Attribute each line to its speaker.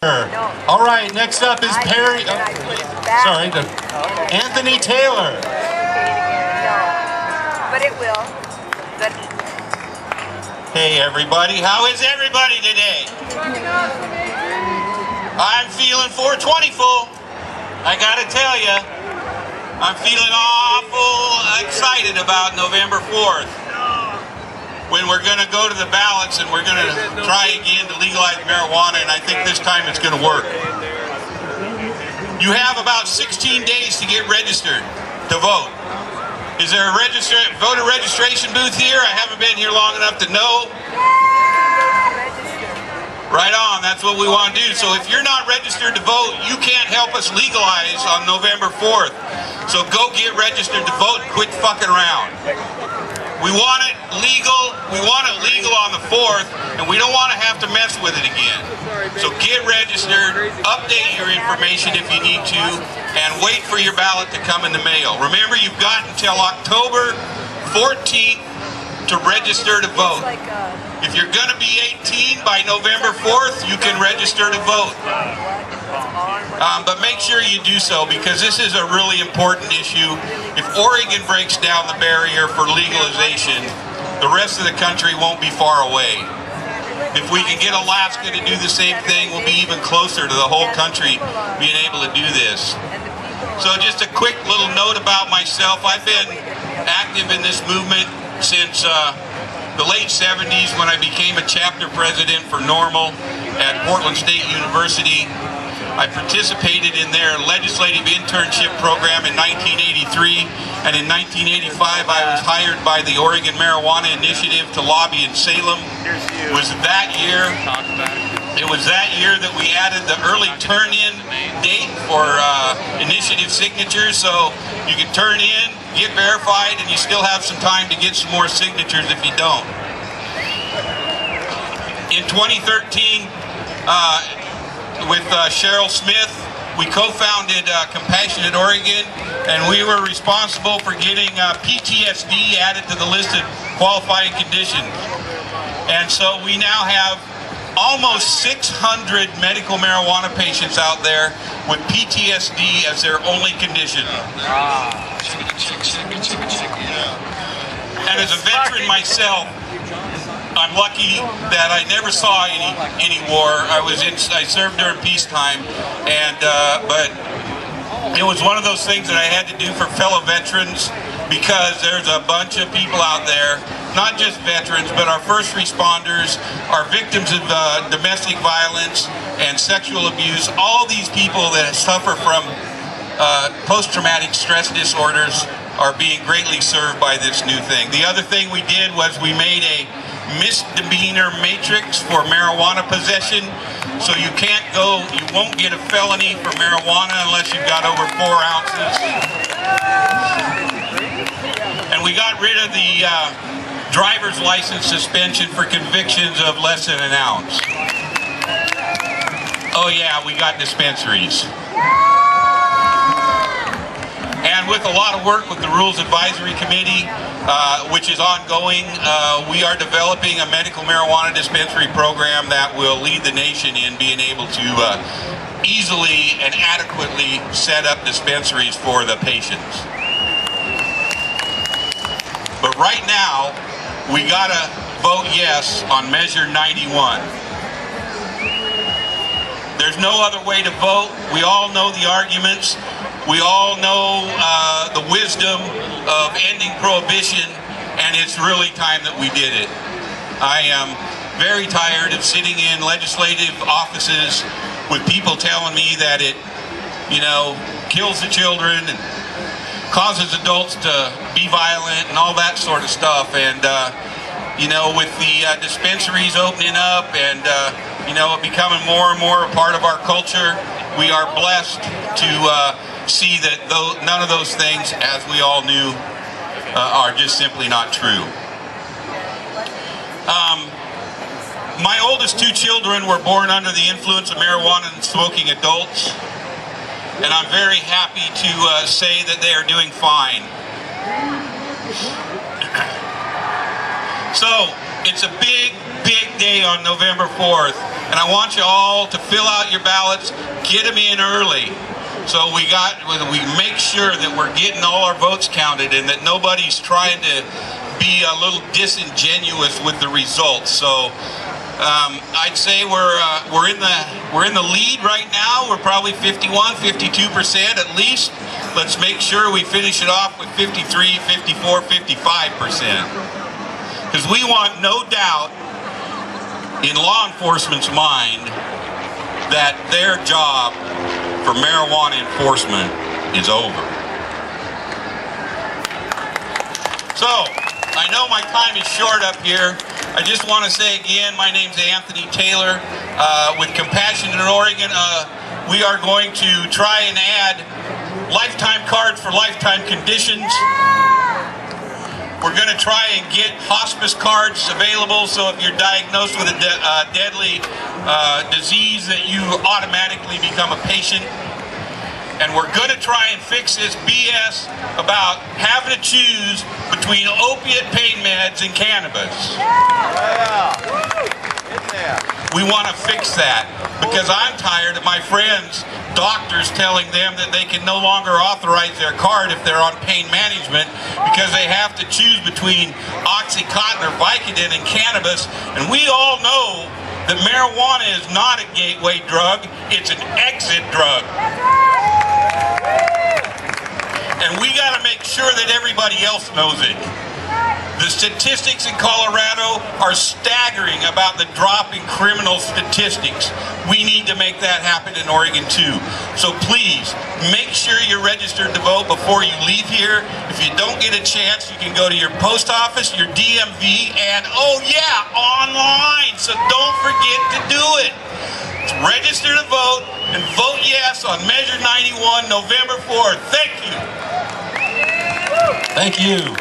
Speaker 1: All right, next up is Perry. Anthony Taylor.
Speaker 2: But it will.
Speaker 3: Hey everybody, how is everybody today? I'm feeling 420 full. I gotta tell you, I'm feeling awful excited about November 4th. When we're going to go to the ballots and we're going to try again to legalize marijuana, and I think this time it's going to work. You have about 16 days to get registered to vote. Is there a voter registration booth here? I haven't been here long enough to know. Right on, that's what we want to do. So if you're not registered to vote, you can't help us legalize on November 4th. So go get registered to vote and quit fucking around. We want it legal on the 4th, and we don't want to have to mess with it again. So get registered, update your information if you need to, and wait for your ballot to come in the mail. Remember, you've got until October 14th to register to vote. If you're going to be 18 by November 4th, you can register to vote. But make sure you do so, because this is a really important issue. If Oregon breaks down the barrier for legalization, the rest of the country won't be far away. If we can get Alaska to do the same thing, we'll be even closer to the whole country being able to do this. So just a quick little note about myself. I've been active in this movement since the late 70s, when I became a chapter president for NORML at Portland State University. I participated in their legislative internship program in 1983, and in 1985 I was hired by the Oregon Marijuana Initiative to lobby in Salem. It was that year that we added the early turn-in date for initiative signatures, so you can turn in, get verified, and you still have some time to get some more signatures if you don't. In 2013, with Cheryl Smith, we co-founded Compassionate Oregon, and we were responsible for getting PTSD added to the list of qualifying conditions. And so we now have almost 600 medical marijuana patients out there with PTSD as their only condition. And as a veteran myself, I'm lucky that I never saw any war. I served during peacetime, and but it was one of those things that I had to do for fellow veterans, because there's a bunch of people out there, not just veterans, but our first responders, our victims of domestic violence and sexual abuse. All these people that suffer from post-traumatic stress disorders are being greatly served by this new thing. The other thing we did was we made a misdemeanor matrix for marijuana possession, so you won't get a felony for marijuana unless you've got over 4 ounces. And we got rid of the driver's license suspension for convictions of less than an ounce. Oh yeah, we got dispensaries. And with a lot of work with the Rules Advisory Committee, which is ongoing, we are developing a medical marijuana dispensary program that will lead the nation in being able to easily and adequately set up dispensaries for the patients. But right now, we gotta vote yes on Measure 91. There's no other way to vote. We all know the arguments. We all know the wisdom of ending prohibition, and it's really time that we did it. I am very tired of sitting in legislative offices with people telling me that it, kills the children and causes adults to be violent and all that sort of stuff. And, with the dispensaries opening up and, it becoming more and more a part of our culture, we are blessed to see that none of those things, as we all knew, are just simply not true. My oldest 2 children were born under the influence of marijuana and smoking adults, and I'm very happy to say that they are doing fine. So, it's a big, big day on November 4th, and I want you all to fill out your ballots, get them in early, so we make sure that we're getting all our votes counted and that nobody's trying to be a little disingenuous with the results. So I'd say we're in the lead right now. We're probably 51-52% at least. Let's make sure we finish it off with 53, 54, 55%. Because we want no doubt in law enforcement's mind that their job for marijuana enforcement is over. So, I know my time is short up here. I just want to say again, my name's Anthony Taylor. With Compassion in Oregon, we are going to try and add lifetime cards for lifetime conditions. We're going to try and get hospice cards available, so if you're diagnosed with a deadly disease that you automatically become a patient. And we're going to try and fix this BS about having to choose between opiate pain meds and cannabis. We want to fix that because I'm tired of my friends, doctors, telling them that they can no longer authorize their card if they're on pain management because they have to choose between Oxycontin or Vicodin and cannabis. And we all know that marijuana is not a gateway drug, it's an exit drug. And we got to make sure that everybody else knows it. The statistics in Colorado are staggering about the drop in criminal statistics. We need to make that happen in Oregon too. So please, make sure you're registered to vote before you leave here. If you don't get a chance, you can go to your post office, your DMV, and oh yeah, online. So don't forget to do it. Register to vote and vote yes on Measure 91, November 4th. Thank you.
Speaker 1: Thank you.